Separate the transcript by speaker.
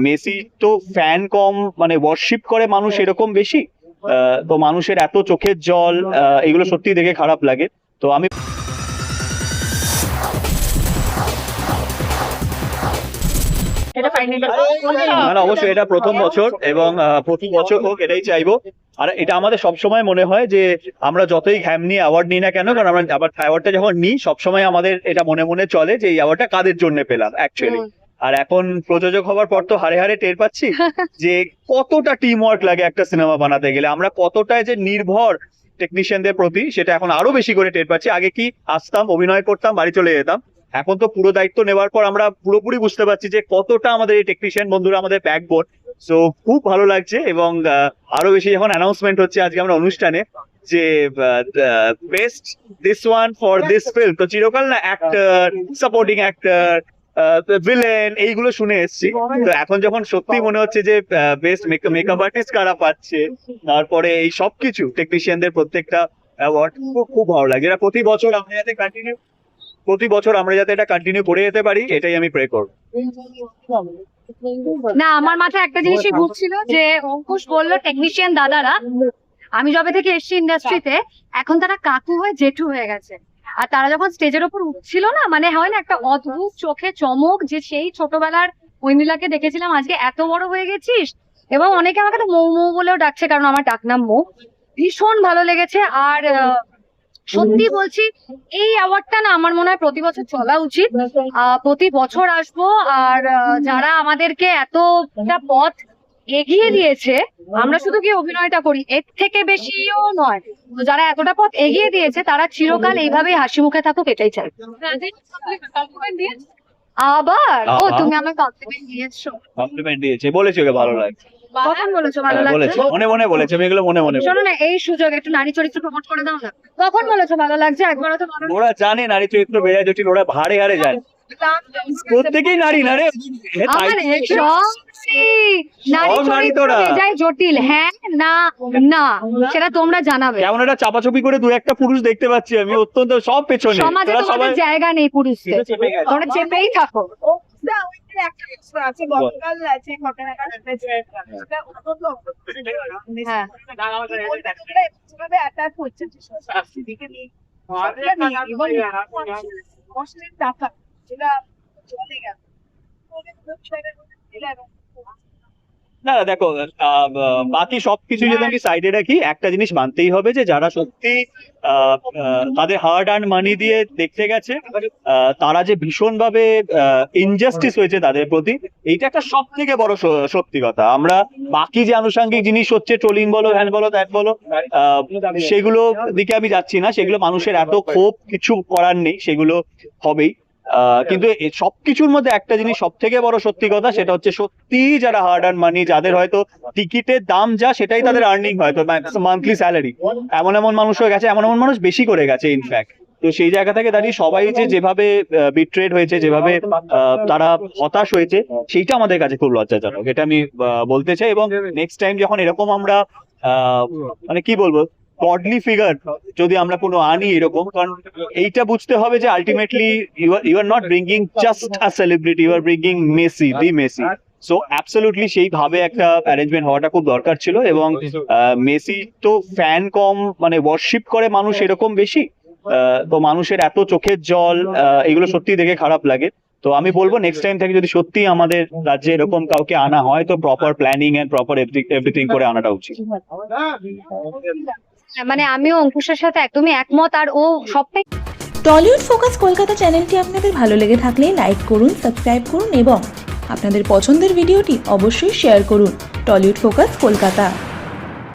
Speaker 1: Messi তো fan কম, মানে worship করে মানুষ এরকম বেশি। তো মানুষের এত চোখের জল, এগুলো সত্যি দেখে খারাপ লাগে। তো আমি মানে অবশ্যই এটা প্রথম বছর এবং প্রতি বছর হোক এটাই চাইবো। আর এটা আমাদের সবসময় মনে হয় যে আমরা যতই ঘ্যাম নিয়ে অ্যাওয়ার্ড নিই না কেন, কারণ আমরা আবার অ্যাওয়ার্ডটা যখন নিই সবসময় আমাদের এটা মনে মনে চলে যে এই অ্যাওয়ার্ডটা কাদের জন্য পেলাম অ্যাকচুয়ালি। আর এখন প্রযোজক হওয়ার পর তো হারে হারে টের পাচ্ছি যে কতটা টিম ওয়ার্ক লাগে একটা সিনেমা বানাতে গেলে, আমরা কতটা যে নির্ভর টেকনিশিয়ানদের প্রতি সেটা এখন আরো বেশি করে টের পাচ্ছি। আগে কি আসতাম, অভিনয় করতাম, বাড়ি চলে যেতাম, এখন তো পুরো দায়িত্ব নেওয়ার পর আমরা পুরোপুরি বুঝতে পারছি যে কতটা আমাদের এই টেকনিশিয়ান বন্ধুরা আমাদের ব্যাকবোন। সো খুব ভালো লাগছে এবং আরো বেশি যখন অ্যানাউন্সমেন্ট হচ্ছে আজকে আমরা অনুষ্ঠানে যে best this one for this film, তো চিরকাল না অ্যাক্টর, সাপোর্টিং অ্যাক্টর, ভিলেন এইগুলো শুনে এসেছি। তো এখন যখন সত্যি মনে হচ্ছে যে বেস্ট মেকআপ আর্টিস্ট কারা পাচ্ছে, তারপরে এই সবকিছু টেকনিশিয়ানদের প্রত্যেকটা অ্যাওয়ার্ড খুব ভালো লাগে। এটা প্রতি বছর আমরা যাতে এটা কন্টিনিউ করে যেতে পারি এটাই আমি প্রে করব।
Speaker 2: না, আমার মাথায় একটা জিনিসই ঘুরছিল যে অঙ্কুশ বললো টেকনিশিয়ান দাদারা, আমি যবে থেকে এসছি ইন্ডাস্ট্রিতে এখন তারা কাকু হয়ে জেঠু হয়ে গেছে। আর তারা যখন স্টেজের ওপর উঠছিল না, মানে হয় না একটা অদ্ভুত চোখে চমক, যে সেই ছোটবেলার ঐমিলাকে দেখেছিলাম আজকে এত বড় হয়ে গেছিস। এবং অনেকে আমাকে তো মৌ মৌ বলেও ডাকছে, কারণ আমার ডাকনাম মৌ। ভীষণ ভালো লেগেছে। আর সত্যি বলছি, এই অ্যাওয়ার্ডটা না আমার মনে হয় প্রতি বছর চলা উচিত। প্রতি বছর আসবো। আর যারা আমাদেরকে এতটা পথ এগিয়ে দিয়েছে, আমরা শুধু কি অভিনয়টা করি, এর থেকে বেশিও নয়, তো যারা এতটা পথ এগিয়ে দিয়েছে তারা চিরকাল এইভাবেই হাসি মুখে থাকুক, এটাই চাই। আবার তুমি আমার
Speaker 1: কমপ্লিমেন্ট দিয়েছে, বলেছি ওকে ভালো লাগে।
Speaker 2: কখন বলেছো ভালো লাগছে?
Speaker 1: মনে মনে বলেছে, আমি এগুলো মনে মনে।
Speaker 2: শোনো না, এই সুযোগ একটু নারী চরিত্র প্রমোট করে দাও না। কখন বলেছো ভালো লাগছে? একবারও তো বলো।
Speaker 1: ওরা জানে নারী চরিত্র বেড়া জটিল, ওরা ভারে হারে যায়, প্রত্যেকেই নারী না রে।
Speaker 2: নারী চরিত্র বেজায় জটিল, হ্যাঁ না না সেটা তোমরা জানাবে।
Speaker 1: কেমন একটা চাপাচুপি করে দু একটা পুরুষ দেখতে পাচ্ছি আমি, অত্যন্ত সব পেছনে।
Speaker 2: সমাজে তোমাদের জায়গা নেই পুরুষদের, তোমরা চেপেই থাকো।
Speaker 1: না দেখো, বাকি সবকিছু যদি আমি সাইডে রাখি, একটা জিনিস মানতেই হবে যে যারা সত্যি তাদের হার্ড আর্ন মানি দিয়ে দেখতে গেছে, তারা যে ভীষণ ভাবে ইনজাস্টিস হয়েছে তাদের প্রতি, এইটা একটা সব থেকে বড় সত্যি কথা। আমরা বাকি যে আনুষঙ্গিক জিনিস হচ্ছে, ট্রোলিং বলো, হ্যান বলো, ত্যান বলো, সেগুলো দিকে আমি যাচ্ছি না। সেগুলো মানুষের এত ক্ষোভ, কিছু করার নেই, সেগুলো হবেই। কিন্তু সবকিছুর মধ্যে একটা জিনিস সব থেকে বড় সত্যি কথা, সেটা হচ্ছে সত্যি যারা হার্ড আর্ন মানি, যাদের হয়তো টিকিটের দাম যা সেটাই তাদের আর্নিং, হয়তো মান্থলি স্যালারি, এমন এমন মানুষ হয়ে গেছে, এমন এমন মানুষ বেশি করে গেছে ইনফ্যাক্ট। তো সেই জায়গা থেকে দাঁড়িয়ে সবাই যে যেভাবে বিট্রেড হয়েছে, যেভাবে তারা হতাশ হয়েছে, সেইটা আমাদের কাছে খুব লজ্জাজনক, এটা আমি বলতে চাই। এবং নেক্সট টাইম যখন এরকম আমরা মানে কি বলবো, গডলি ফিগার যদি আমরা কোনো আনি এরকম, কারণ এইটা বুঝতে হবে যে ultimately you are not bringing just a celebrity, you are bringing Messi, the Messi. So absolutely সেইভাবে একটা অ্যারেঞ্জমেন্ট হওয়াটা খুব দরকার ছিল। এবং মেসি তো ফ্যান কম, মানে ওয়ার্শিপ করে মানুষ এরকম বেশি। তো মানুষের এত চোখের জল, এগুলো সত্যি দেখে খারাপ লাগে। তো আমি বলবো নেক্সট টাইম থেকে যদি সত্যি আমাদের রাজ্যে এরকম কাউকে আনা হয়, তো proper planning and proper everything করে আনাটা উচিত।
Speaker 2: মানে আমিও অঙ্কুশের সাথে একদমই একমত। আর ও সবটাই।
Speaker 3: টলিউড ফোকাস কলকাতা চ্যানেলটি আপনাদের ভালো লেগে থাকলে লাইক করুন, সাবস্ক্রাইব করুন এবং আপনাদের পছন্দের ভিডিওটি অবশ্যই শেয়ার করুন। Tollywood focus Kolkata.